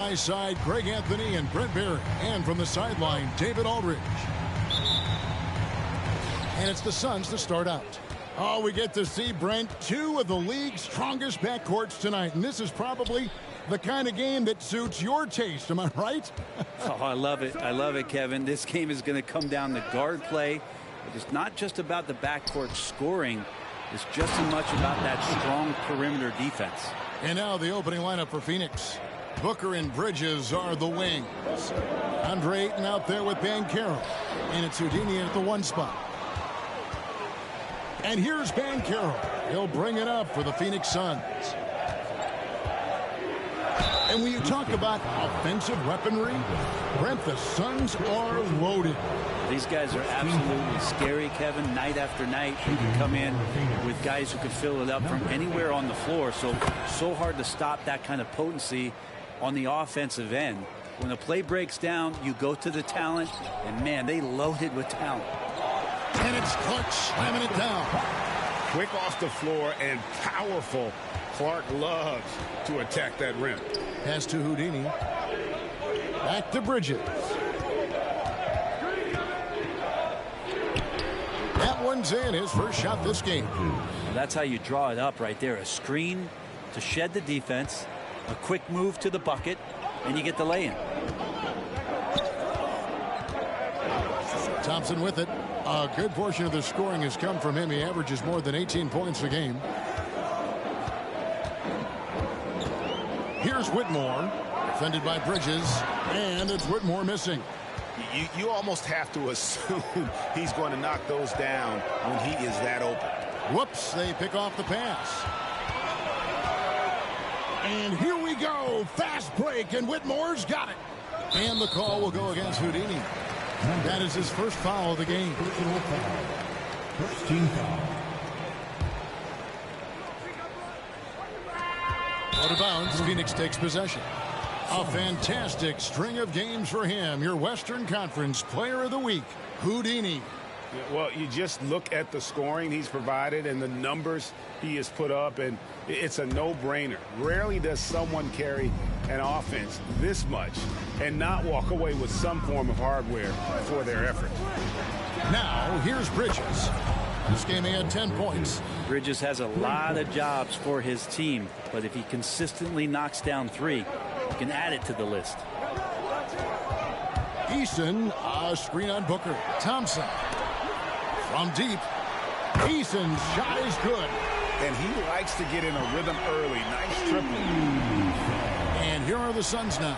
High side, Greg Anthony and Brent Barry. And from the sideline, David Aldridge. And it's the Suns to start out. Oh, we get to see, Brent, two of the league's strongest backcourts tonight. And this is probably the kind of game that suits your taste. Am I right? Oh, I love it. I love it, Kevin. This game is going to come down to guard play. It's not just about the backcourt scoring. It's just as much about that strong perimeter defense. And now the opening lineup for Phoenix. Booker and Bridges are the wings. Andre Ayton out there with Banchero. And it's Houdini at the one spot. And here's Banchero. He'll bring it up for the Phoenix Suns. And when you talk about offensive weaponry, Brent, the Suns are loaded. These guys are absolutely scary, Kevin. Night after night, they can come in with guys who can fill it up from anywhere on the floor. So hard to stop that kind of potency on the offensive end. When the play breaks down, you go to the talent, and man, they loaded with talent. And it's Clark slamming it down. Quick off the floor and powerful. Clark loves to attack that rim. Pass to Houdini. Back to Bridges. That one's in, his first shot this game. That's how you draw it up right there. A screen to shed the defense, a quick move to the bucket, and you get the lay-in. Thompson with it. A good portion of the scoring has come from him. He averages more than 18 points a game. Here's Whitmore, defended by Bridges, and it's Whitmore missing. You almost have to assume he's going to knock those down when he is that open. Whoops, they pick off the pass. And here we go. Fast break, and Whitmore's got it. And the call will go against Houdini. That is his first foul of the game. First team foul. Out of bounds, Phoenix takes possession. A fantastic string of games for him. Your Western Conference Player of the Week, Houdini. Well, you just look at the scoring he's provided and the numbers he has put up, and it's a no-brainer. Rarely does someone carry an offense this much and not walk away with some form of hardware for their effort. Now, here's Bridges. This game he had 10 points. Bridges has a lot of jobs for his team, but if he consistently knocks down three, he can add it to the list. Eason, a screen on Booker. Thompson from deep. Eason's shot is good. And he likes to get in a rhythm early. Nice triple. And here are the Suns now.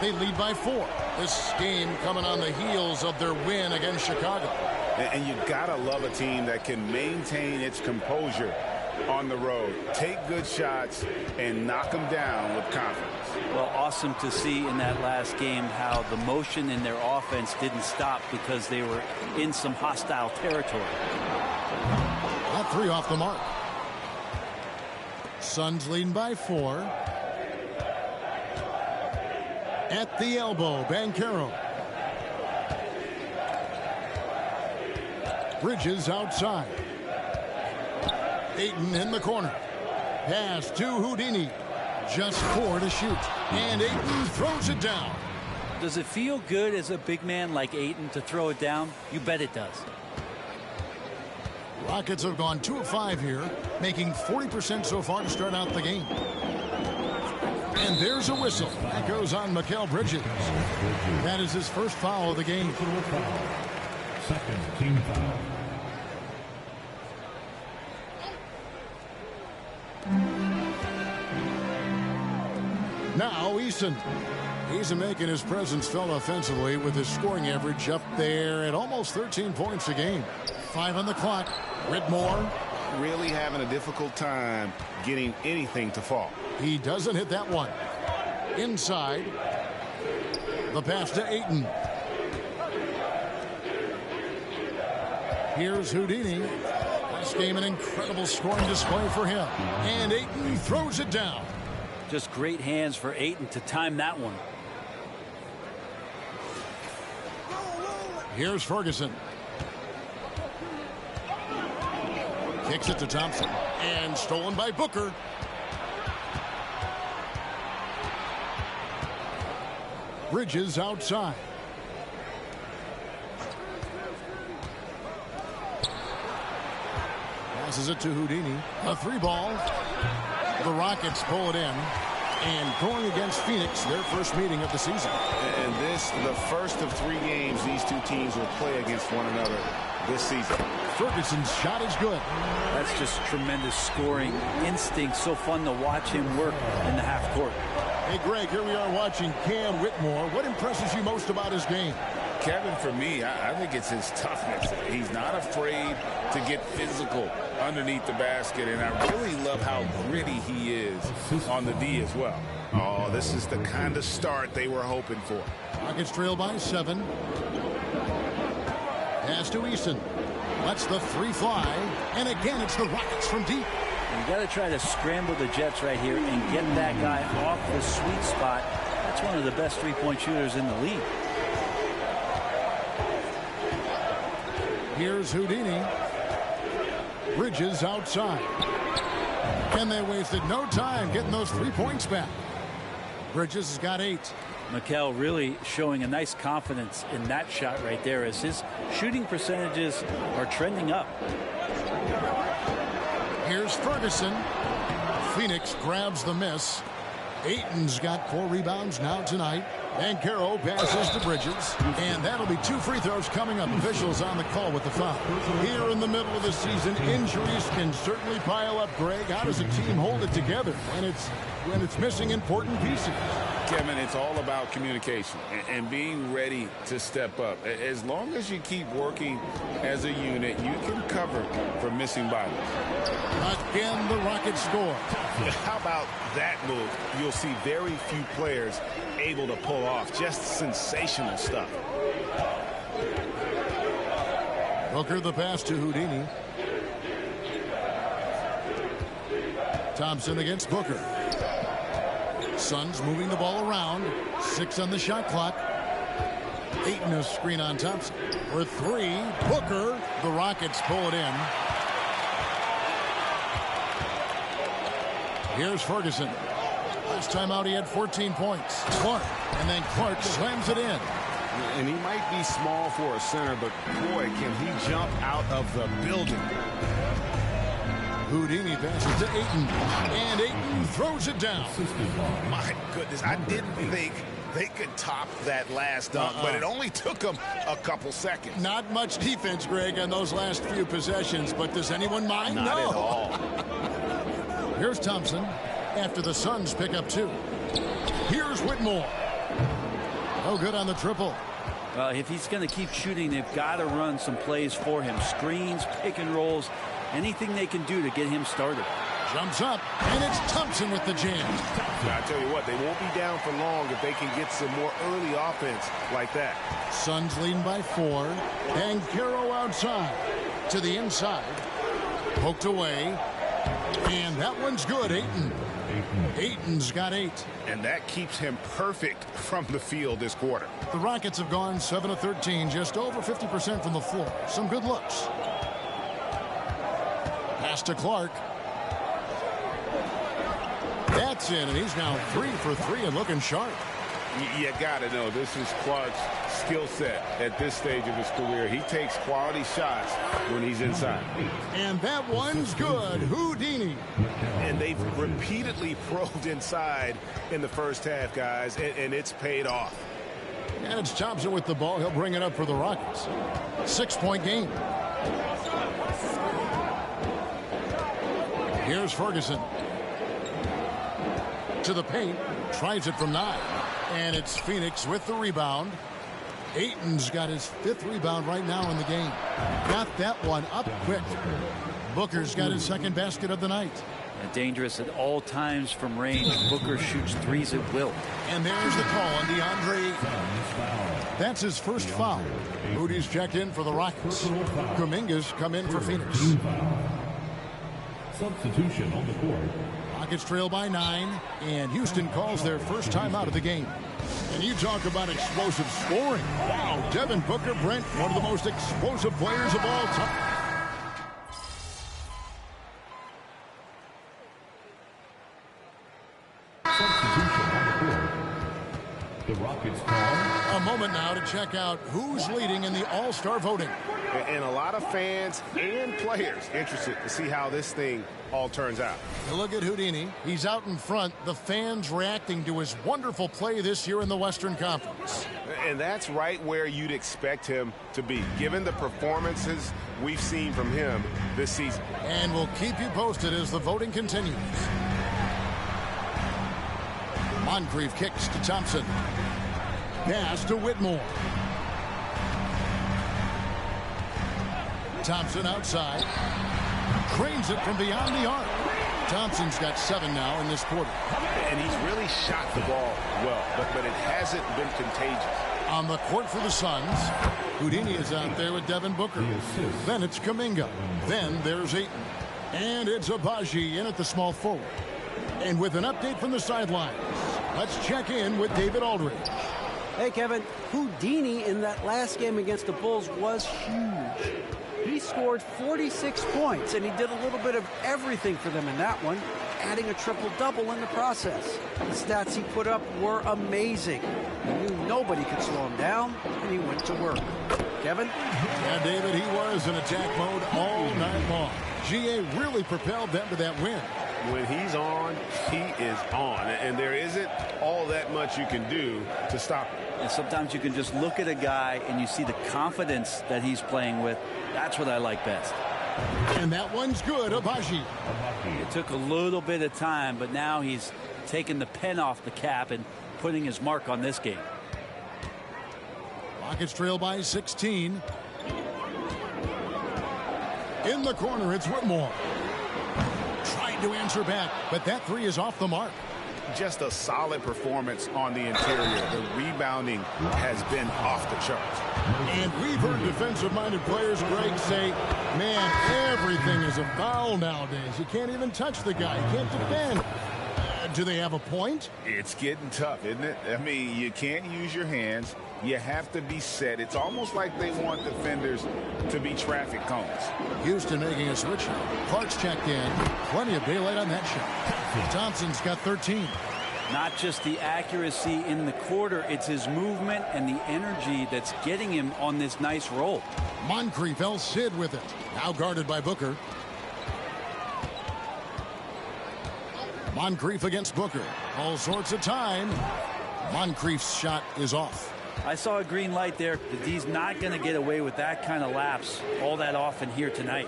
They lead by 4. This game coming on the heels of their win against Chicago. And you gotta love a team that can maintain its composure on the road. Take good shots and knock them down with confidence. Well, awesome to see in that last game how the motion in their offense didn't stop because they were in some hostile territory. That 3 off the mark. Suns leading by 4. At the elbow, Banchero. Bridges outside. Ayton in the corner. Pass to Houdini. Just 4 to shoot. And Ayton throws it down. Does it feel good as a big man like Ayton to throw it down? You bet it does. Rockets have gone 2 of 5 here, making 40% so far to start out the game. And there's a whistle. That goes on Mikal Bridges. That is his first foul of the game. Second team foul. Now Eason. Eason making his presence felt offensively with his scoring average up there at almost 13 points a game. 5 on the clock. Whitmore. Really having a difficult time getting anything to fall. He doesn't hit that one. Inside. The pass to Ayton. Here's Houdini. This game an incredible scoring display for him. And Ayton throws it down. Just great hands for Ayton to time that one. Here's Ferguson. Kicks it to Thompson. And stolen by Booker. Bridges outside. Passes it to Houdini. A 3-ball. The Rockets pull it in. And going against Phoenix, their first meeting of the season. And this, the first of 3 games these two teams will play against one another this season. Ferguson's shot is good. That's just tremendous scoring instinct. So fun to watch him work in the half court. Hey, Greg, here we are watching Cam Whitmore. What impresses you most about his game? Kevin, for me, I think it's his toughness. He's not afraid to get physical underneath the basket, and I really love how gritty he is on the D as well. Oh, this is the kind of start they were hoping for. Rockets trail by 7. Pass to Easton. Lets the 3 fly, and again it's the Rockets from deep. You got to try to scramble the Jets right here and get that guy off the sweet spot. That's one of the best three-point shooters in the league. Here's Houdini. Bridges outside. And they wasted no time getting those 3 points back. Bridges has got 8. Mikel really showing a nice confidence in that shot right there as his shooting percentages are trending up. Here's Ferguson. Phoenix grabs the miss. Ayton's got 4 rebounds now tonight. And Carroll passes to Bridges. And that'll be 2 free throws coming up. Officials on the call with the foul. Here in the middle of the season, injuries can certainly pile up, Greg. How does a team hold it together when it's missing important pieces? Kevin, it's all about communication and being ready to step up. As long as you keep working as a unit, you can cover for missing bodies. Again, the Rockets score. How about that move? You'll see very few players able to pull off just sensational stuff. Booker the pass to Houdini. Thompson against Booker. Suns moving the ball around. 6 on the shot clock. Ayton a screen on Thompson. For 3, Booker. The Rockets pull it in. Here's Ferguson. Last time out he had 14 points. Clark. And then Clark slams it in. And he might be small for a center, but boy, can he jump out of the building. Houdini passes to Ayton. And Ayton throws it down. My goodness, I didn't think they could top that last dunk, but it only took them a couple seconds. Not much defense, Greg, on those last few possessions, but does anyone mind? Not at all. Here's Thompson after the Suns pick up 2. Here's Whitmore. No good on the triple. If he's going to keep shooting, they've got to run some plays for him. Screens, pick and rolls, anything they can do to get him started. Jumps up, and it's Thompson with the jam. I tell you what, they won't be down for long if they can get some more early offense like that. Suns leading by 4, and Carroll outside to the inside. Poked away, and that one's good. Ayton's got 8. And that keeps him perfect from the field this quarter. The Rockets have gone 7 of 13, just over 50% from the floor. Some good looks. Pass to Clark. That's in, and he's now 3 for 3 and looking sharp. You got to know, this is Clark's skill set at this stage of his career. He takes quality shots when he's inside. And that one's good. Houdini. And they've repeatedly probed inside in the first half, guys, and it's paid off. And it's Thompson with the ball. He'll bring it up for the Rockets. 6-point game. Here's Ferguson. To the paint. Tries it from 9. And it's Phoenix with the rebound. Ayton's got his 5th rebound right now in the game. Got that one up quick. Booker's got his 2nd basket of the night. Dangerous at all times from range. Booker shoots threes at will. And there's the call on DeAndre Ayton. That's his first foul. Moody's checked in for the Rockets. Kuminga's come in for Phoenix. Substitution on the court. Rockets trail by 9, and Houston calls their first time out of the game. And you talk about explosive scoring. Wow, Devin Booker, Brent, one of the most explosive players of all time. The Rockets call. A moment now to check out who's leading in the All-Star voting. And a lot of fans and players interested to see how this thing all turns out. You look at Houdini. He's out in front. The fans reacting to his wonderful play this year in the Western Conference. And that's right where you'd expect him to be, given the performances we've seen from him this season. And we'll keep you posted as the voting continues. Moncrief kicks to Thompson. Pass to Whitmore. Thompson outside. Cranes it from beyond the arc. Thompson's got 7 now in this quarter. And he's really shot the ball well, but it hasn't been contagious. On the court for the Suns, Houdini is out there with Devin Booker. Then it's Kuminga. Then there's Ayton. And it's Abaji in at the small forward. And with an update from the sidelines, let's check in with David Aldridge. Hey, Kevin, Houdini in that last game against the Bulls was huge. He scored 46 points, and he did a little bit of everything for them in that one, adding a triple-double in the process. The stats he put up were amazing. He knew nobody could slow him down, and he went to work. Kevin? Yeah, David, he was in attack mode all night long. GA really propelled them to that win. When he's on, he is on. And there isn't all that much you can do to stop him. And sometimes you can just look at a guy and you see the confidence that he's playing with. That's what I like best. And that one's good, Abaji. It took a little bit of time, but now he's taking the pen off the cap and putting his mark on this game. Rockets trail by 16. In the corner, it's Whitmore. Trying to answer back, but that three is off the mark. Just a solid performance on the interior. The rebounding has been off the charts. And we've heard defensive-minded players, Greg, say, man, everything is a foul nowadays. You can't even touch the guy. You can't defend. Do they have a point? It's getting tough, isn't it? I mean, you can't use your hands. You have to be set. It's almost like they want defenders to be traffic cones. Houston making a switch. Clark's checked in. Plenty of daylight on that shot. Thompson's got 13. Not just the accuracy in the quarter, it's his movement and the energy that's getting him on this nice roll. Moncrief El Cid with it. Now guarded by Booker. Moncrief against Booker. All sorts of time. Moncrief's shot is off. I saw a green light there. The D's not going to get away with that kind of lapse all that often here tonight.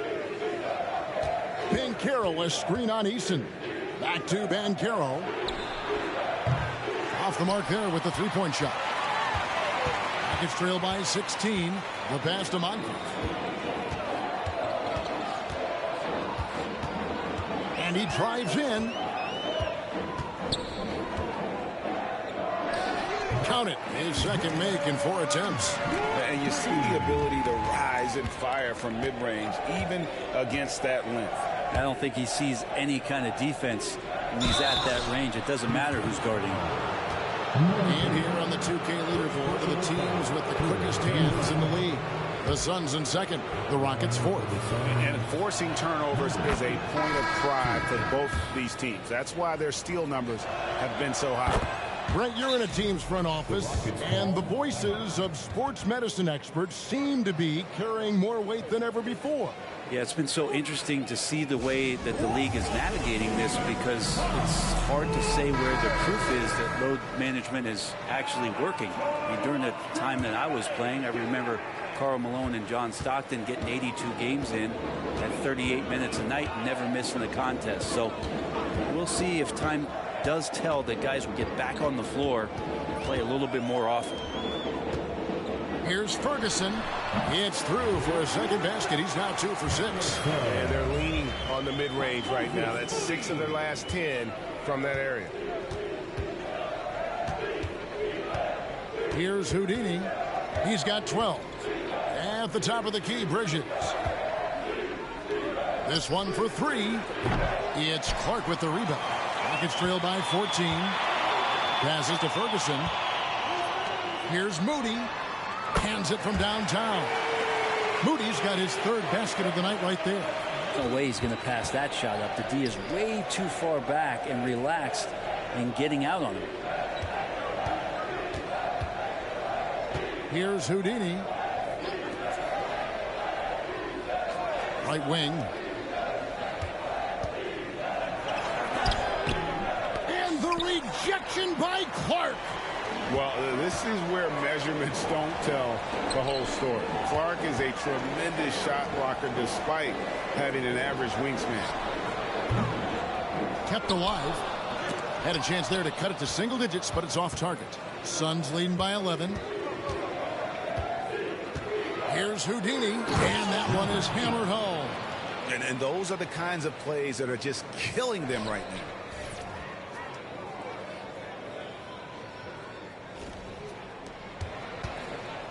Banchero, a screen on Eason. Back to Banchero. Off the mark there with the three-point shot. Rockets trail by 16. The pass to Moncrief. And he drives in. Count it. His second make in 4 attempts. And you see the ability to rise and fire from mid-range, even against that length. I don't think he sees any kind of defense when he's at that range. It doesn't matter who's guarding him. And here on the 2K leaderboard are the teams with the quickest hands in the league. The Suns in second, the Rockets fourth. And forcing turnovers is a point of pride for both these teams. That's why their steal numbers have been so high. Brent, you're in a team's front office, and the voices of sports medicine experts seem to be carrying more weight than ever before. Yeah, it's been so interesting to see the way that the league is navigating this, because it's hard to say where the proof is that load management is actually working. I mean, during the time that I was playing, I remember Karl Malone and John Stockton getting 82 games in at 38 minutes a night and never missing a contest. So we'll see if time does tell that guys will get back on the floor and play a little bit more often. Here's Ferguson. It's through for a second basket. He's now 2 for 6. And they're leaning on the mid-range right now. That's 6 of their last 10 from that area. Here's Houdini. He's got 12. At the top of the key, Bridges. This one for 3. It's Clark with the rebound. Rockets trail by 14. Passes to Ferguson. Here's Moody. Hands it from downtown. Moody's got his 3rd basket of the night right there. No way he's going to pass that shot up. The D is way too far back and relaxed in getting out on him. Here's Houdini. Right wing. And the rejection by Clark. Well, this is where measurements don't tell the whole story. Clark is a tremendous shot blocker despite having an average wingspan. Kept alive. Had a chance there to cut it to single digits, but it's off target. Suns leading by 11. Here's Houdini, and that one is hammered home. And those are the kinds of plays that are just killing them right now.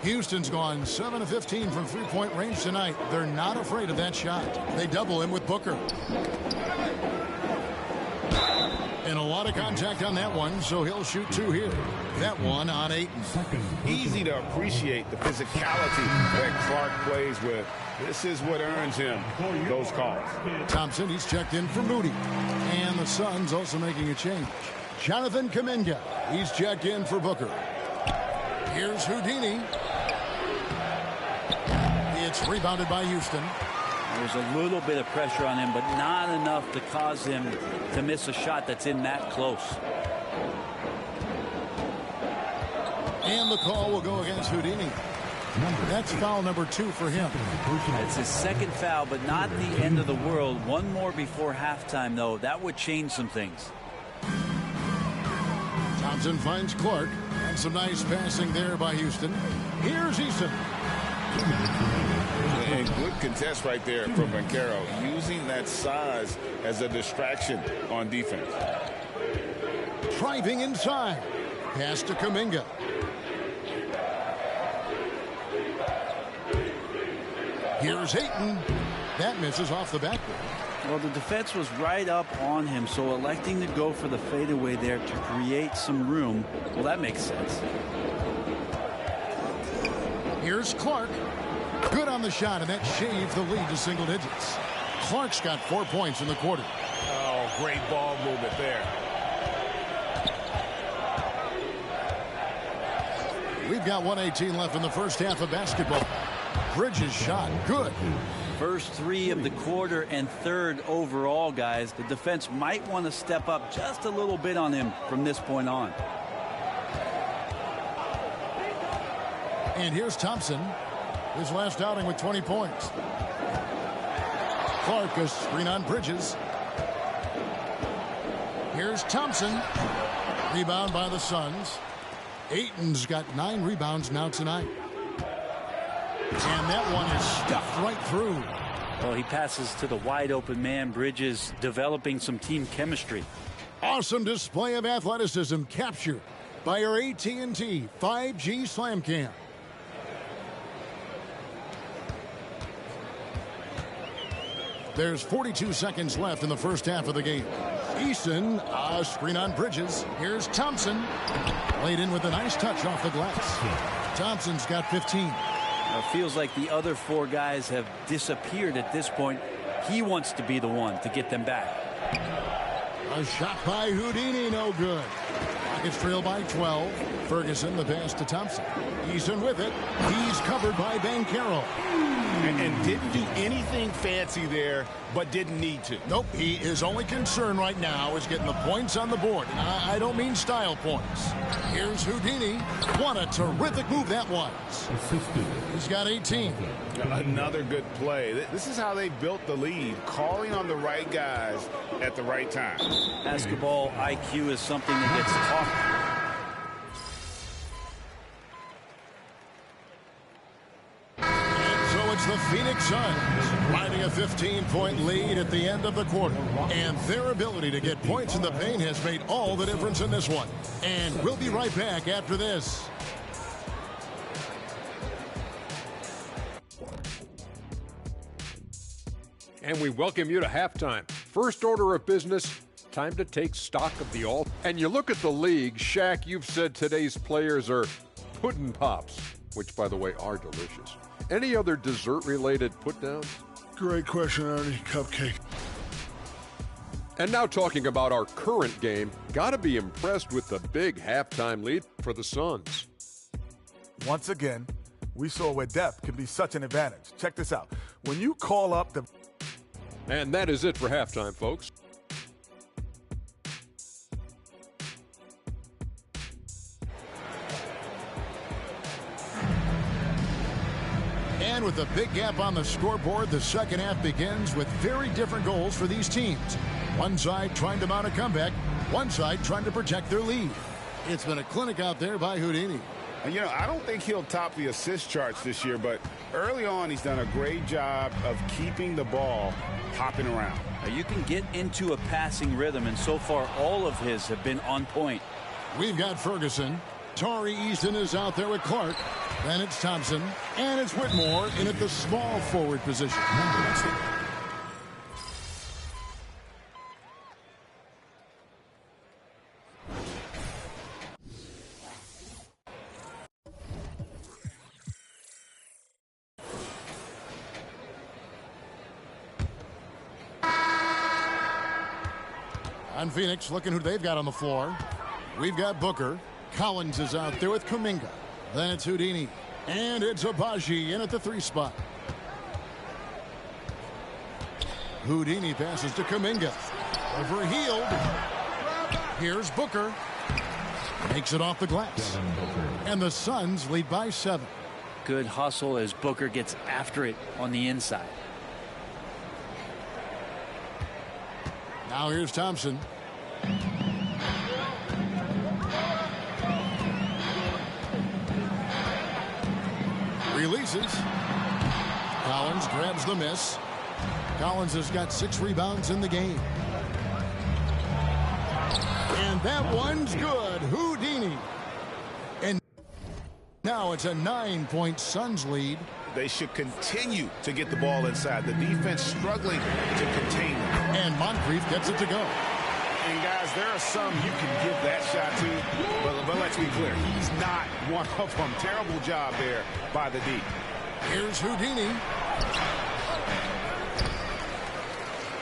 Houston's gone 7 of 15 from three-point range tonight. They're not afraid of that shot. They double him with Booker. And a lot of contact on that one, so he'll shoot 2 here. That one on Ayton. Easy to appreciate the physicality that Clark plays with. This is what earns him those calls. Thompson, he's checked in for Moody. And the Suns also making a change. Jonathan Kuminga, he's checked in for Booker. Here's Houdini. It's rebounded by Houston. There's a little bit of pressure on him, but not enough to cause him to miss a shot that's in that close. And the call will go against Houdini. That's foul number 2 for him. It's his second foul, but not the end of the world. One more before halftime, though. That would change some things. Thompson finds Clark. And some nice passing there by Houston. Here's Eason. And good contest right there from Banchero, using that size as a distraction on defense. Driving inside. Pass to Kuminga. Here's Ayton. That misses off the backboard. Well, the defense was right up on him, so electing to go for the fadeaway there to create some room, well, that makes sense. Here's Clark. Good on the shot, and that shaves the lead to single digits. Clark's got 4 points in the quarter. Oh, great ball movement there. We've got 1:18 left in the first half of basketball. Bridges shot. Good. First 3 of the quarter and third overall, guys. The defense might want to step up just a little bit on him from this point on. And here's Thompson. His last outing with 20 points. Clark, a screen on Bridges. Here's Thompson. Rebound by the Suns. Ayton's got 9 rebounds now tonight. And that one is stuffed right through. Well, he passes to the wide open man. Bridges developing some team chemistry. Awesome display of athleticism captured by our AT&T 5G Slam Cam. There's 42 seconds left in the first half of the game. Eason, a screen on Bridges. Here's Thompson. Laid in with a nice touch off the glass. Thompson's got 15. It feels like the other 4 guys have disappeared at this point. He wants to be the one to get them back. A shot by Houdini, no good. Rockets trail by 12. Ferguson, the pass to Thompson. Eason with it. He's covered by Banchero. And didn't do anything fancy there, but didn't need to. Nope, he is only concerned right now is getting the points on the board. And I don't mean style points. Here's Houdini. What a terrific move that was. He's got 18. Another good play. This is how they built the lead, calling on the right guys at the right time. Basketball IQ is something that gets taught. It's the Phoenix Suns riding a 15-point lead at the end of the quarter. And their ability to get points in the paint has made all the difference in this one. And we'll be right back after this. And we welcome you to halftime. First order of business, time to take stock of the all. And you look at the league, Shaq, you've said today's players are puddin' pops, which, by the way, are delicious. Any other dessert-related put-downs? Great question, Ernie. Cupcake. And now talking about our current game, gotta be impressed with the big halftime lead for the Suns. Once again, we saw where depth can be such an advantage. Check this out. When you call up the... And that is it for halftime, folks. And with a big gap on the scoreboard, the second half begins with very different goals for these teams. One side trying to mount a comeback, one side trying to protect their lead. It's been a clinic out there by Houdini. And, I don't think he'll top the assist charts this year, but early on he's done a great job of keeping the ball hopping around. You can get into a passing rhythm, and so far all of his have been on point. We've got Ferguson. Torrey Easton is out there with Clark. Then it's Thompson. And it's Whitmore in at the small forward position. On Phoenix, looking who they've got on the floor. We've got Booker. Collins is out there with Kuminga. Then it's Houdini. And it's Abaji in at the 3 spot. Houdini passes to Kuminga. Overhealed. Here's Booker. Makes it off the glass. And the Suns lead by 7. Good hustle as Booker gets after it on the inside. Now here's Thompson. Releases. Collins grabs the miss. Collins has got 6 rebounds in the game. And that one's good. Houdini. And now it's a 9-point Suns lead. They should continue to get the ball inside. The defense struggling to contain them. And Moncrief gets it to go. And guys, there are some you can give that shot to, but let's be clear, he's not one of them. Terrible job there by the D. Here's Houdini.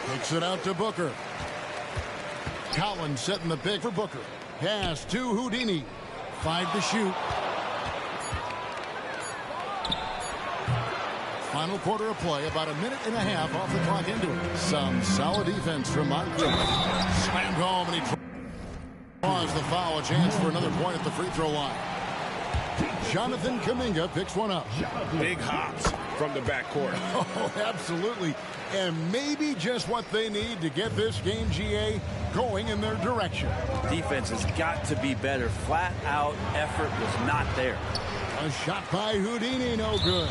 Kicks it out to Booker. Collins setting the pick for Booker. Pass to Houdini. 5 to shoot. Final quarter of play, about a minute and a half off the clock into it. Some solid defense from Moncrief. Slammed home, and he draws the foul. A chance for another point at the free throw line. Jonathan Kuminga picks one up. Big hops from the backcourt. Oh, absolutely. And maybe just what they need to get this game, GA, going in their direction. Defense has got to be better. Flat out effort was not there. A shot by Houdini, no good.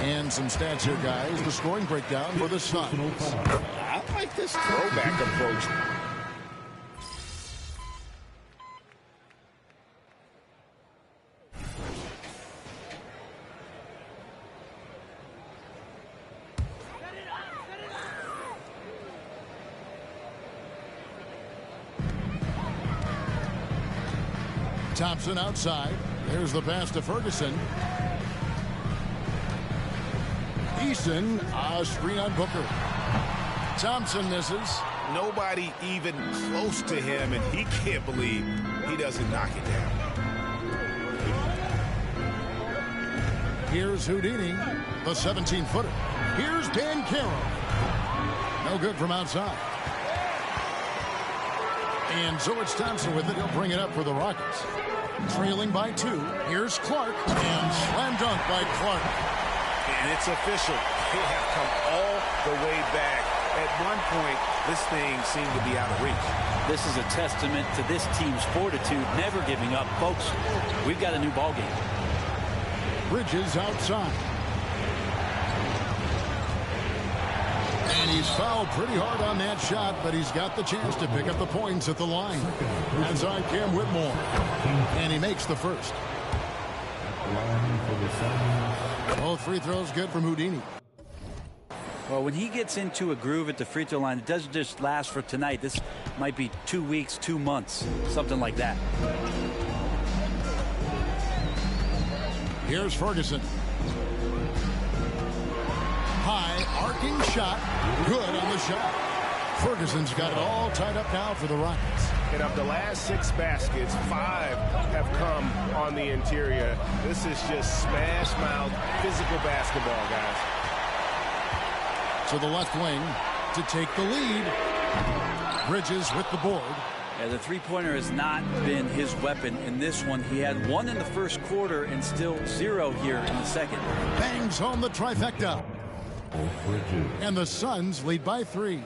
And some stats here, guys. The scoring breakdown for the Suns. I like this throwback approach. Thompson outside. There's the pass to Ferguson. Easton, screen on Booker. Thompson misses. Nobody even close to him, and he can't believe he doesn't knock it down. Here's Houdini, the 17-footer. Here's Banchero. No good from outside. And so it's Thompson with it. He'll bring it up for the Rockets. Trailing by 2. Here's Clark, and slam dunk by Clark. And it's official. They have come all the way back. At one point, this thing seemed to be out of reach. This is a testament to this team's fortitude, never giving up. Folks, we've got a new ball game. Bridges outside. And he's fouled pretty hard on that shot, but he's got the chance to pick up the points at the line. That's on Cam Whitmore. And he makes the first. Both free throws good from Houdini. Well, when he gets into a groove at the free throw line, it doesn't just last for tonight. This might be 2 weeks, 2 months, something like that. Here's Ferguson. High arcing shot. Good on the shot. Ferguson's got it all tied up now for the Rockets. And of the last 6 baskets, 5 have come on the interior. This is just smash mouth physical basketball, guys. To the left wing to take the lead. Bridges with the board. Yeah, the three-pointer has not been his weapon in this one. He had 1 in the first quarter and still 0 here in the second. Bangs home the trifecta. And the Suns lead by 3.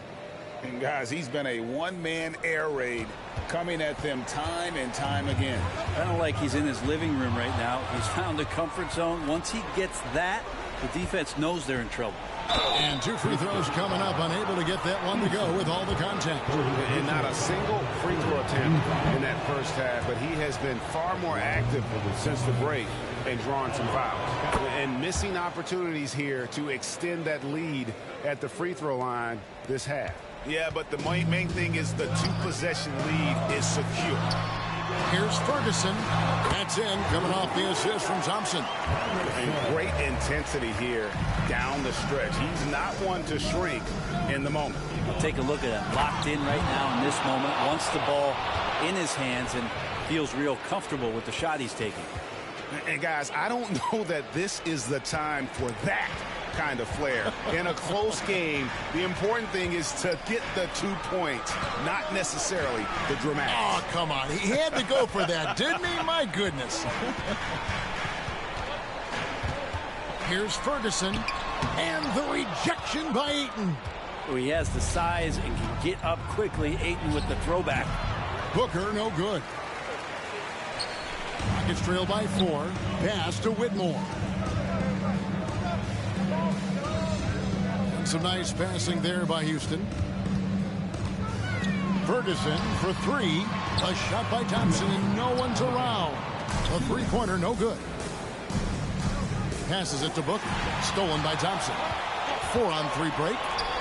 And guys, he's been a one-man air raid coming at them time and time again. Kind of like he's in his living room right now. He's found a comfort zone. Once he gets that, the defense knows they're in trouble. And 2 free throws coming up, unable to get that one to go with all the contact. And not a single free throw attempt in that first half, but he has been far more active since the break and drawn some fouls. And missing opportunities here to extend that lead at the free throw line this half. Yeah, but the main thing is the 2-possession lead is secure. Here's Ferguson. That's in, coming off the assist from Thompson. And great intensity here down the stretch. He's not one to shrink in the moment. Take a look at him. Locked in right now in this moment. Wants the ball in his hands and feels real comfortable with the shot he's taking. And guys, I don't know that this is the time for that kind of flair. In a close game, the important thing is to get the 2 points, not necessarily the dramatics. Oh, come on. He had to go for that, didn't he? My goodness. Here's Ferguson. And the rejection by Ayton. He has the size and can get up quickly. Ayton with the throwback. Booker, no good. Rockets trail by 4. Pass to Whitmore. Some nice passing there by Houston. Ferguson for 3. A shot by Thompson, and no one's around. A three-pointer, no good. Passes it to Booker. Stolen by Thompson. 4-on-3 break.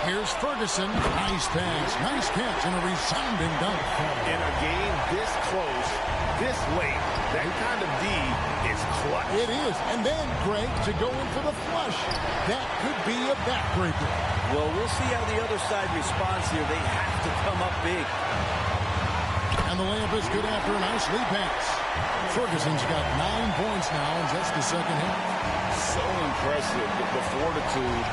Here's Ferguson. Nice pass, nice catch, and a resounding dunk. In a game this close, this late, that kind of D is clutch. It is. And then, Greg, to go in for the flush. That could be a backbreaker. Well, we'll see how the other side responds here. They have to come up big. And the layup is good after a nice lead pass. Ferguson's got 9 points now in just the second half. So impressive, the fortitude,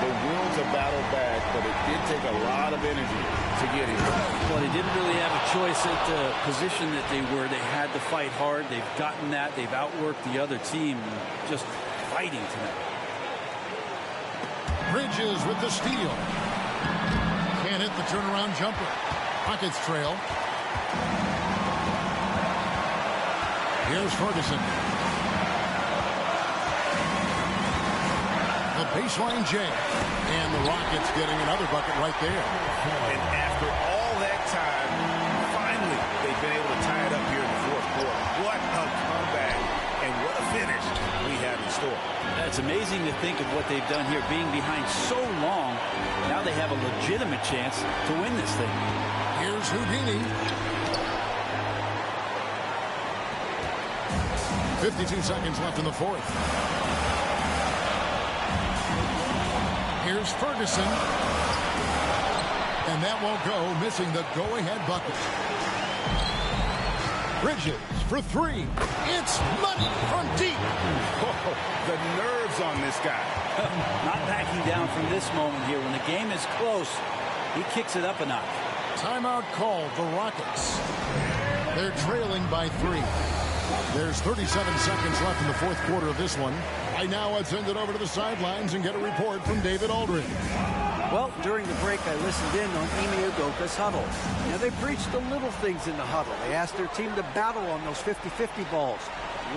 the will to battle back, but it did take a lot of energy to get here. Well, they didn't really have a choice at the position that they were. They had to fight hard. They've gotten that. They've outworked the other team, just fighting tonight. Bridges with the steal. Can't hit the turnaround jumper. Rockets trail. Here's Ferguson. The baseline J. And the Rockets getting another bucket right there. And after all that time, finally, they've been able to tie it up here in the fourth quarter. What a comeback and what a finish we have in store. It's amazing to think of what they've done here, being behind so long. Now they have a legitimate chance to win this thing. Here's Houdini. 52 seconds left in the fourth. Here's Ferguson. And that won't go, missing the go-ahead bucket. Bridges for 3. It's money from deep. Oh, the nerves on this guy. Not backing down from this moment here. When the game is close, he kicks it up a notch. Timeout called, the Rockets. They're trailing by 3. There's 37 seconds left in the fourth quarter of this one. Right now, let's send it over to the sidelines and get a report from David Aldridge. Well, during the break, I listened in on Ime Udoka's huddle. Now, they preached the little things in the huddle. They asked their team to battle on those 50-50 balls.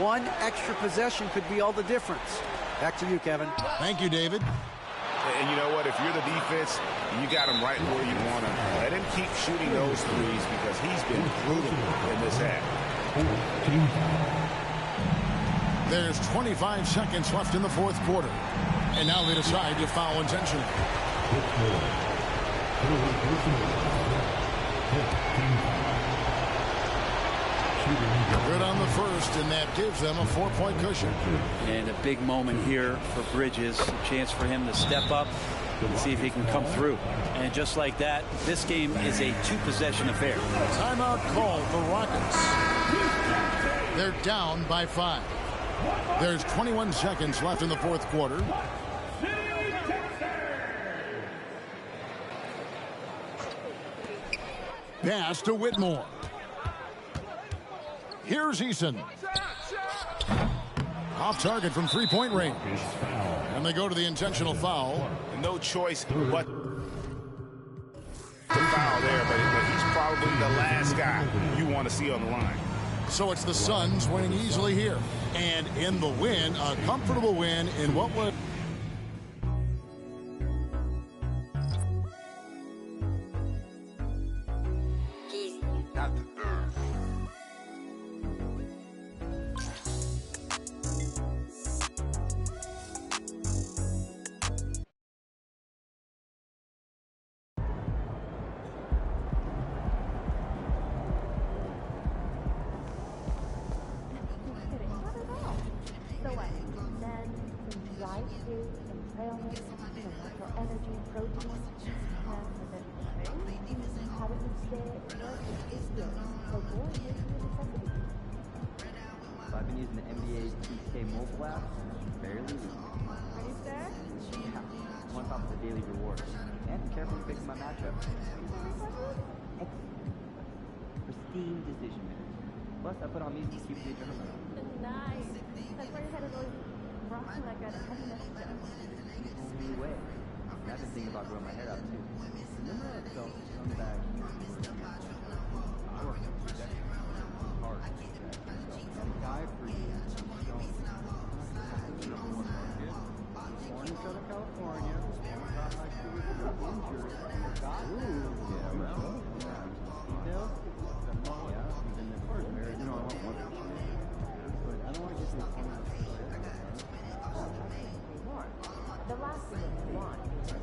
One extra possession could be all the difference. Back to you, Kevin. Thank you, David. And you know what? If you're the defense, you got him right where you want him. Let him keep shooting those threes because he's been brutal in this half. There's 25 seconds left in the fourth quarter. And now they decide to foul intentionally. Good on the first, and that gives them a 4-point cushion. And a big moment here for Bridges. A chance for him to step up and see if he can come through. And just like that, this game is a 2-possession affair. Timeout called the Rockets. They're down by 5. There's 21 seconds left in the fourth quarter. Pass to Whitmore. Here's Eason. Off target from three-point range. And they go to the intentional foul. No choice but to foul there, but he's probably the last guy you want to see on the line. So it's the Suns winning easily here. And in the win, a comfortable win in what was... I've been using the NBA 2K mobile app. Barely leaving. Ready, sir? Yeah. On top of the daily rewards. And carefully picking my matchup. Pristine decision making. Plus, I put on music to keep the adrenaline. Nice. That's why your head is always rocking like a heaviness joke. Only way. And I've been thinking about growing my hair out too. Remember that felt on the back? I worked hard. Guy for you. Born in Southern California. Got my injury. Forgot. Yeah, well. Details? Yeah. And then first marriage. You know, I want one. But I don't want to get to the point of The last thing you want is an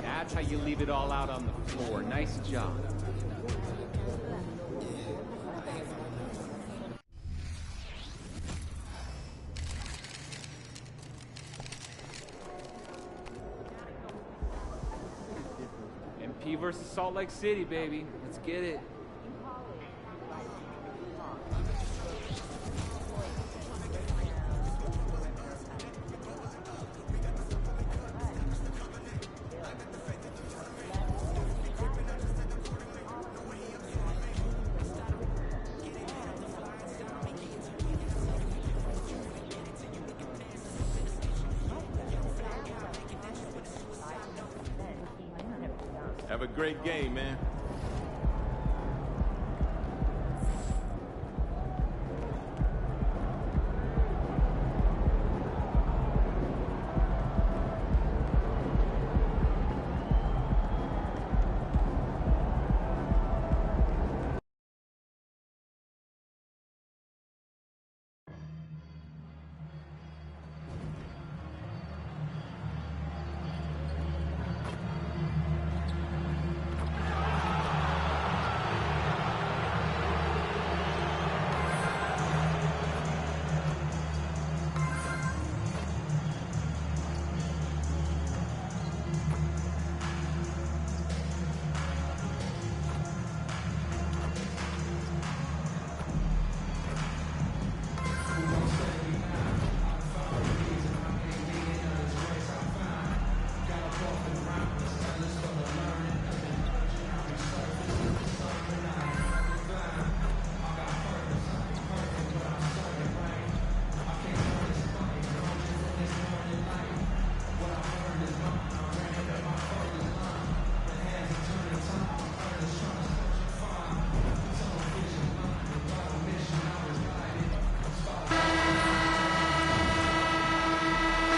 That's how you leave it all out on the floor. Nice job. MP versus Salt Lake City, baby. Let's get it. Have a great game, man.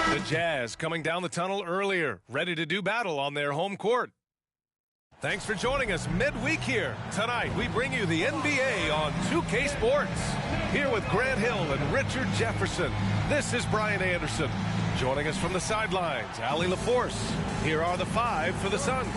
The Jazz coming down the tunnel earlier, ready to do battle on their home court. Thanks for joining us midweek here. Tonight, we bring you the NBA on 2K Sports. Here with Grant Hill and Richard Jefferson, this is Brian Anderson. Joining us from the sidelines, Allie LaForce. Here are the five for the Suns.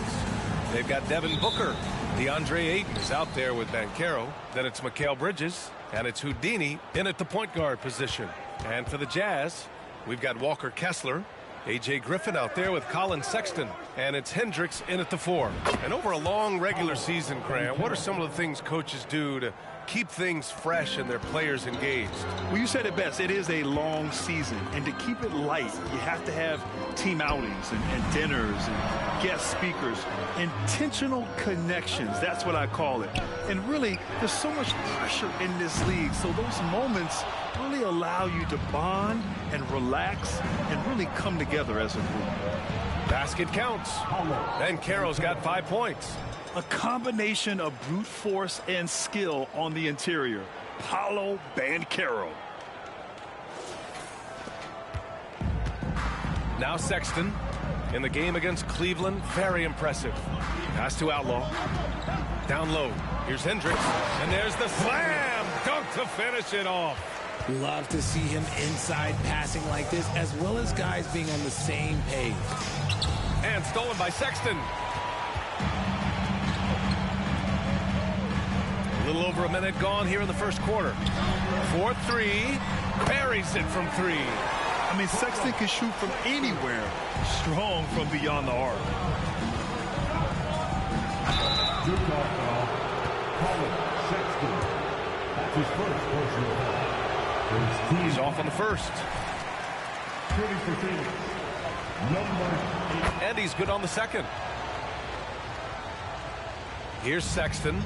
They've got Devin Booker. DeAndre Ayton is out there with Banchero. Then it's Mikal Bridges, and it's Houdini in at the point guard position. And for the Jazz, we've got Walker Kessler, A.J. Griffin out there with Colin Sexton, and it's Hendricks in at the 4. And over a long regular season, Grant, what are some of the things coaches do to keep things fresh and their players engaged? Well, you said it best. It is a long season, and to keep it light, you have to have team outings and dinners and guest speakers, intentional connections. That's what I call it. And really, there's so much pressure in this league, so those moments really allow you to bond and relax and really come together as a group. Basket counts. Banchero's got 5 points. A combination of brute force and skill on the interior. Paolo Banchero. Now Sexton in the game against Cleveland. Very impressive. Pass to Outlaw. Down low. Here's Hendricks. And there's the slam. Dunk to finish it off. Love to see him inside passing like this, as well as guys being on the same page. And stolen by Sexton. A little over a minute gone here in the first quarter. 4-3. Buries it from 3. I mean, Sexton can shoot from anywhere. Strong from beyond the arc. Good call, foul. Colin Sexton. That's his first personal foul. He's off on the first. And he's good on the second. Here's Sexton,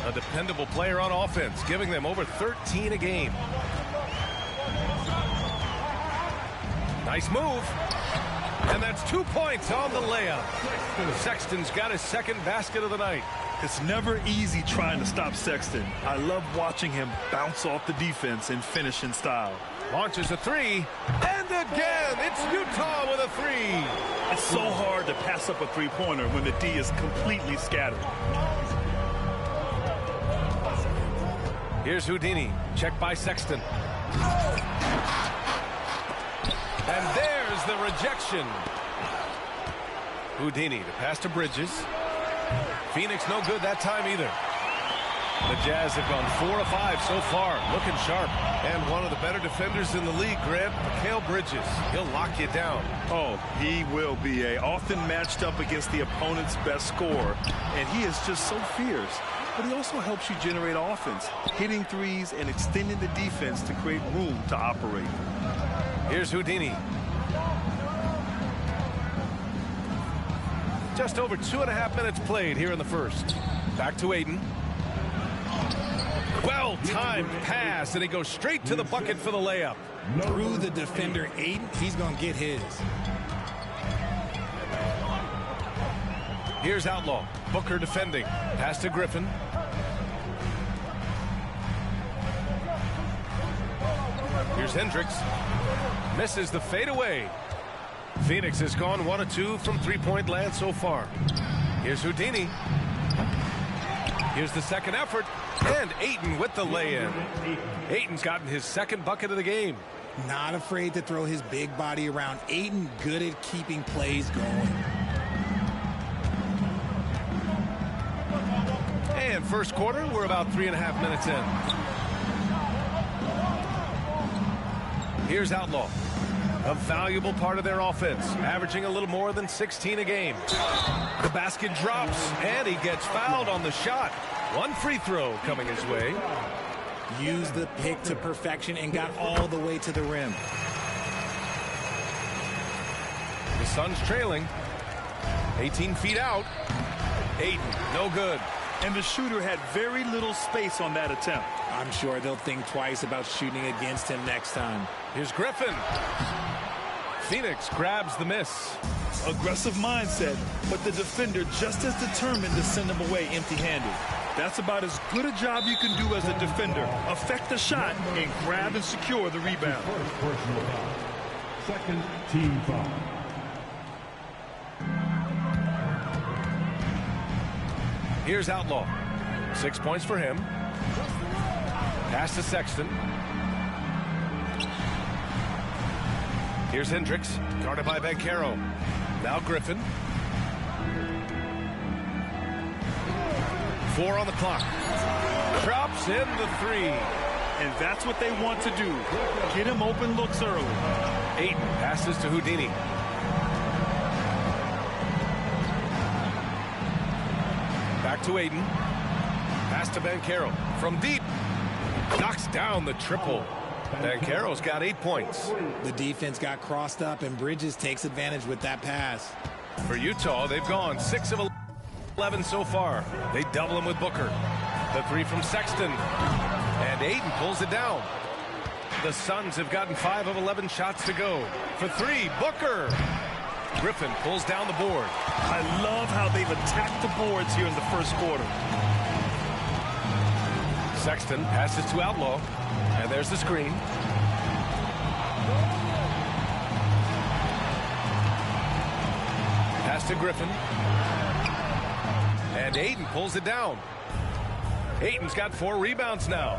a dependable player on offense, giving them over 13 a game. Nice move. And that's 2 points on the layup. Sexton's got his second basket of the night. It's never easy trying to stop Sexton. I love watching him bounce off the defense and finish in style. Launches a 3. And again, it's Utah with a 3. It's so hard to pass up a three-pointer when the D is completely scattered. Here's Houdini. Checked by Sexton. And there's the rejection. Houdini to pass to Bridges. Phoenix no good that time either. The Jazz have gone 4 of 5 so far, looking sharp. And one of the better defenders in the league, Grant, Mikal Bridges. He'll lock you down. Oh, he will be often matched up against the opponent's best scorer. And he is just so fierce. But he also helps you generate offense, hitting threes and extending the defense to create room to operate. Here's Houdini. Just over 2.5 minutes played here in the first. Back to Ayton. Well-timed pass, and he goes straight to the bucket for the layup. Through the defender, Ayton, he's going to get his. Here's Outlaw. Booker defending. Pass to Griffin. Here's Hendricks. Misses the fadeaway. Phoenix has gone 1 of 2 from three-point land so far. Here's Houdini. Here's the second effort. And Ayton with the lay-in. Ayton's gotten his second bucket of the game. Not afraid to throw his big body around. Ayton good at keeping plays going. And first quarter, we're about 3.5 minutes in. Here's Outlaw. A valuable part of their offense, averaging a little more than 16 a game. The basket drops, and he gets fouled on the shot. One free throw coming his way. Used the pick to perfection and got all the way to the rim. The Suns trailing. 18 feet out. Ayton, no good. And the shooter had very little space on that attempt. I'm sure they'll think twice about shooting against him next time. Here's Griffin. Phoenix grabs the miss. Aggressive mindset, but the defender just as determined to send him away empty-handed. That's about as good a job you can do as a defender. Affect the shot and grab and secure the rebound. Second team foul. Here's Outlaw. 6 points for him. Pass to Sexton. Here's Hendricks, guarded by Banchero. Now Griffin. 4 on the clock. Drops in the 3. And that's what they want to do. Get him open looks early. Ayton passes to Houdini. Back to Ayton. Pass to Banchero. From deep. Knocks down the triple. Banchero's got 8 points. The defense got crossed up, and Bridges takes advantage with that pass. For Utah, they've gone 6 of 11 so far. They double him with Booker. The 3 from Sexton. And Ayton pulls it down. The Suns have gotten 5 of 11 shots to go. For 3, Booker. Griffin pulls down the board. I love how they've attacked the boards here in the first quarter. Sexton passes to Outlaw. And there's the screen. Pass to Griffin. And Ayton pulls it down. Ayton's got 4 rebounds now.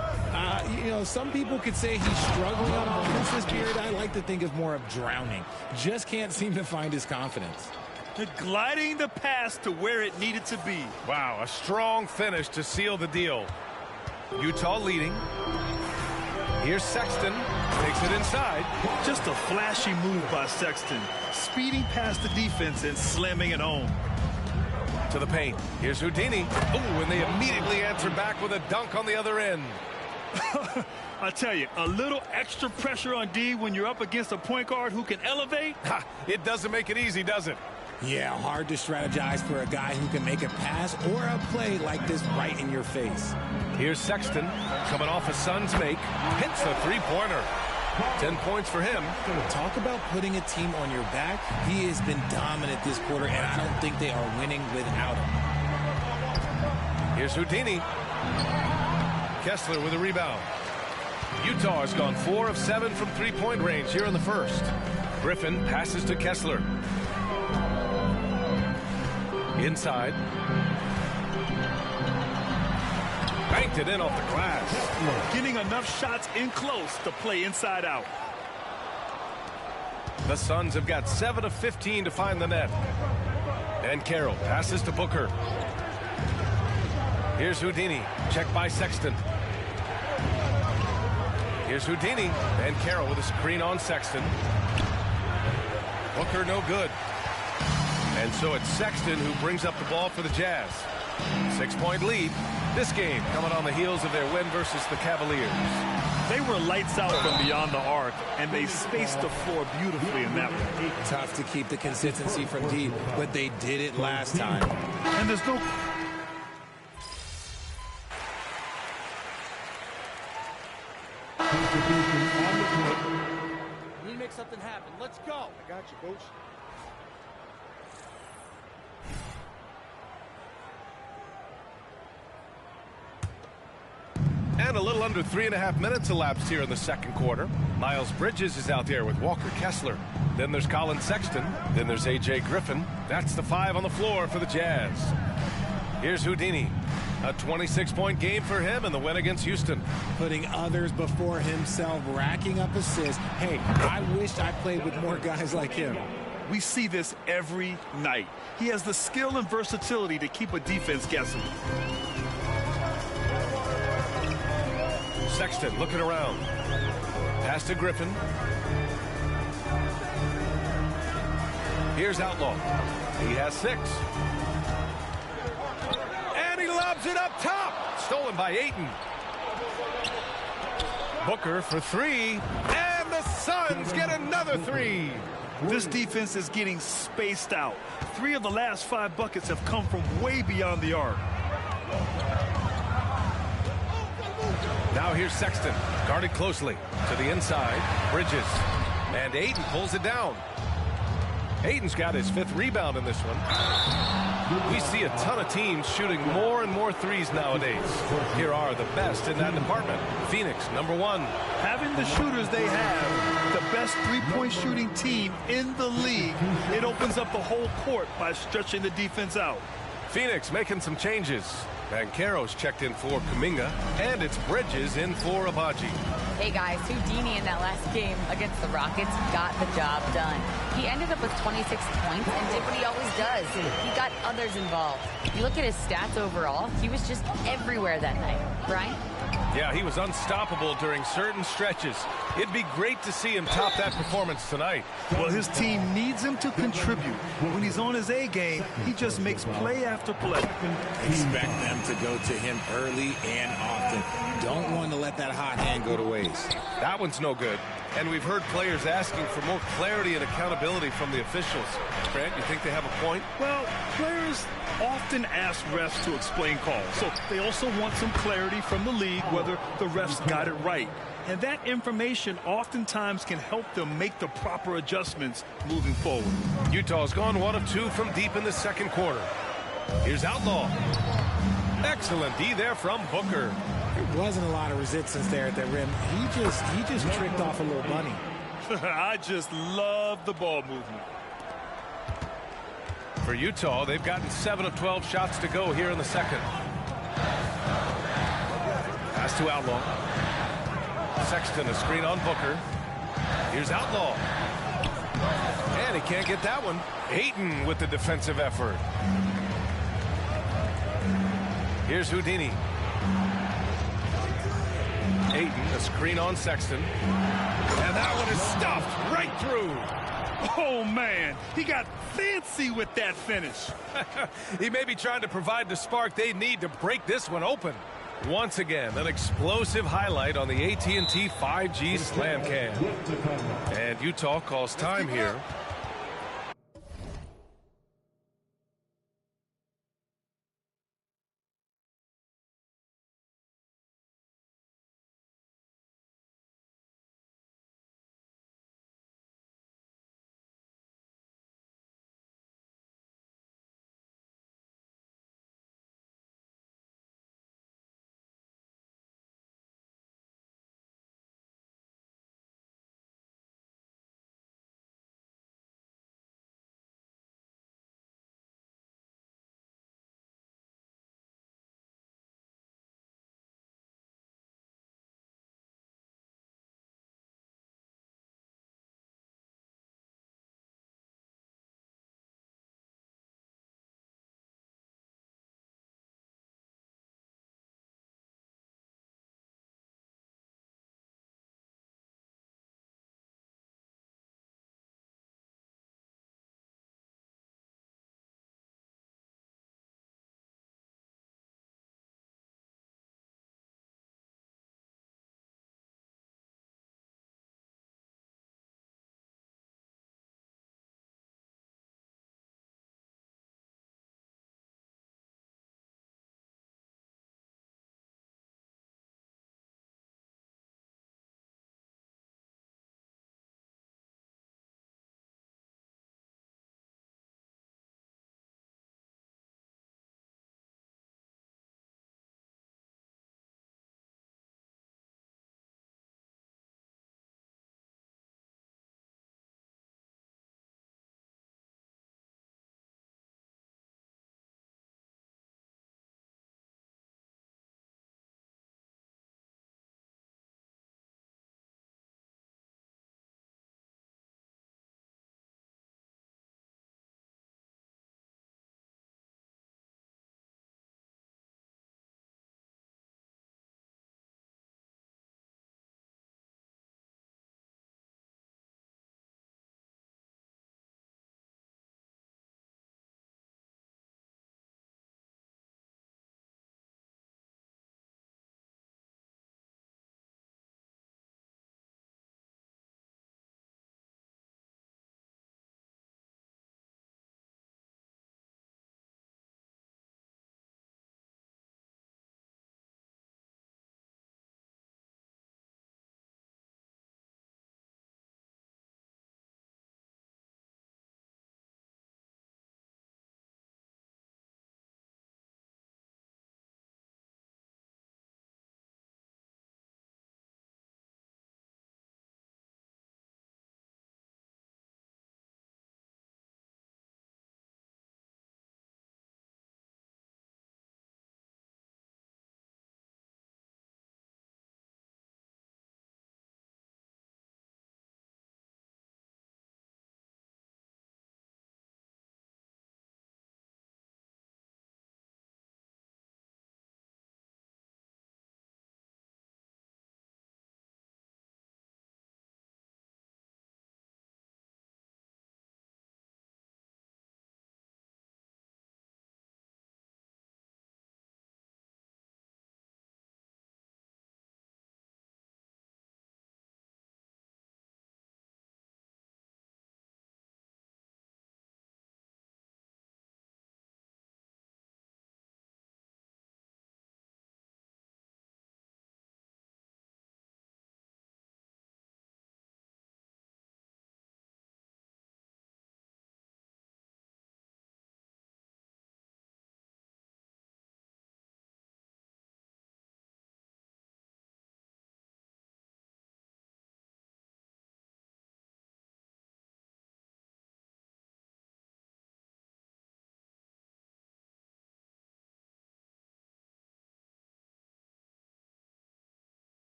You know, some people could say he's struggling on offense this period. I like to think of more of drowning. Just can't seem to find his confidence. Gliding the pass to where it needed to be. Wow, a strong finish to seal the deal. Utah leading. Here's Sexton. Takes it inside. Just a flashy move by Sexton. Speeding past the defense and slamming it home. To the paint. Here's Houdini. Oh, and they immediately answer back with a dunk on the other end. I tell you, a little extra pressure on D when you're up against a point guard who can elevate. It doesn't make it easy, does it? Yeah, hard to strategize for a guy who can make a pass or a play like this right in your face. Here's Sexton coming off a Suns make. Hits the three-pointer. 10 points for him. Talk about putting a team on your back. He has been dominant this quarter, and I don't think they are winning without him. Here's Houdini. Kessler with a rebound. Utah has gone 4 of 7 from three-point range here in the first. Griffin passes to Kessler. Inside. Banked it in off the glass. Getting enough shots in close to play inside out. The Suns have got 7 of 15 to find the net. And Carroll passes to Booker. Here's Houdini. Checked by Sexton. Here's Houdini. And Carroll with a screen on Sexton. Booker no good. And so it's Sexton who brings up the ball for the Jazz. 6-point lead. This game coming on the heels of their win versus the Cavaliers. They were lights out from beyond the arc, and they spaced the floor beautifully in that one. Tough to keep the consistency from deep, but they did it last time. And there's no... We need to make something happen. Let's go. I got you, coach. And a little under 3.5 minutes elapsed here in the second quarter. Miles Bridges is out there with Walker Kessler. Then there's Colin Sexton. Then there's A.J. Griffin. That's the 5 on the floor for the Jazz. Here's Houdini. A 26-point game for him in the win against Houston. Putting others before himself, racking up assists. Hey, I wished I played with more guys like him. We see this every night. He has the skill and versatility to keep a defense guessing. Sexton looking around. Pass to Griffin. Here's Outlaw. He has 6. And he lobs it up top. Stolen by Ayton. Booker for 3. And the Suns get another 3. This defense is getting spaced out. 3 of the last 5 buckets have come from way beyond the arc. Now here's Sexton, guarded closely to the inside. Bridges. And Ayton pulls it down. Ayton's got his 5th rebound in this one. We see a ton of teams shooting more and more threes nowadays. Here are the best in that department. Phoenix, #1. Having the shooters they have, the best three-point shooting team in the league, it opens up the whole court by stretching the defense out. Phoenix making some changes. Banchero's checked in for Kuminga, and it's Bridges in for Abaji. Hey guys, Houdini in that last game against the Rockets got the job done. He ended up with 26 points and did what he always does. He got others involved. You look at his stats overall, he was just everywhere that night. Brian? Yeah, he was unstoppable during certain stretches. It'd be great to see him top that performance tonight. Well, his team needs him to contribute. When he's on his A game, he just makes play after play. Expect them to go to him early and often. Don't want to let that hot hand go to waste. That one's no good. And we've heard players asking for more clarity and accountability from the officials. Grant, you think they have a point? Well, players often ask refs to explain calls, so they also want some clarity from the league whether the refs got it right. And that information oftentimes can help them make the proper adjustments moving forward. Utah's gone 1 of 2 from deep in the second quarter. Here's Outlaw. Excellent D there from Booker. There wasn't a lot of resistance there at the rim. He just tricked off a little bunny. I just love the ball movement. For Utah, they've gotten 7 of 12 shots to go here in the second. Pass to Outlaw. Sexton, a screen on Booker. Here's Outlaw. And he can't get that one. Ayton with the defensive effort. Here's Houdini. Ayton, a screen on Sexton. And that one is stuffed right through. Oh, man, he got fancy with that finish. He may be trying to provide the spark they need to break this one open. Once again, an explosive highlight on the AT&T 5G Slam Cam. And Utah calls time here.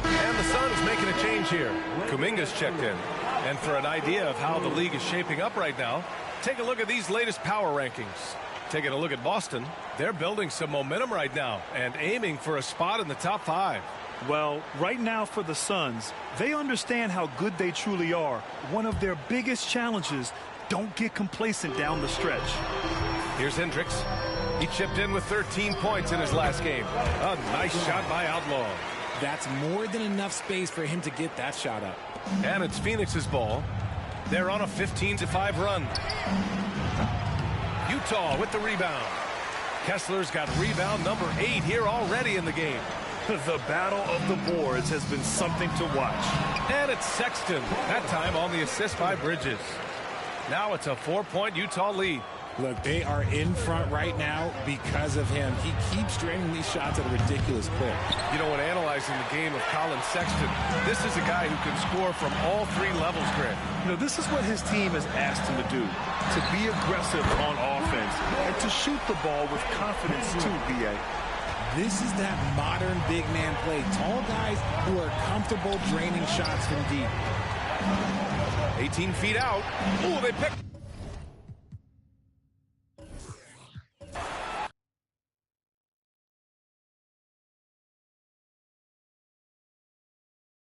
And the Suns making a change here. Kuminga's checked in. And for an idea of how the league is shaping up right now, take a look at these latest power rankings. Taking a look at Boston, they're building some momentum right now and aiming for a spot in the top 5. Well, right now for the Suns, they understand how good they truly are. One of their biggest challenges, don't get complacent down the stretch. Here's Hendricks. He chipped in with 13 points in his last game. A nice shot by Outlaw. That's more than enough space for him to get that shot up. And it's Phoenix's ball. They're on a 15-5 run. Utah with the rebound. Kessler's got rebound number 8 here already in the game. The battle of the boards has been something to watch. And it's Sexton, that time on the assist by Bridges. Now it's a 4-point Utah lead. Look, they are in front right now because of him. He keeps draining these shots at a ridiculous clip. You know, when analyzing the game of Colin Sexton, this is a guy who can score from all 3 levels, Greg. You know, this is what his team has asked him to do, to be aggressive on offense and to shoot the ball with confidence too, B.A. This is that modern big man play. Tall guys who are comfortable draining shots from deep. 18 feet out. Ooh, they picked.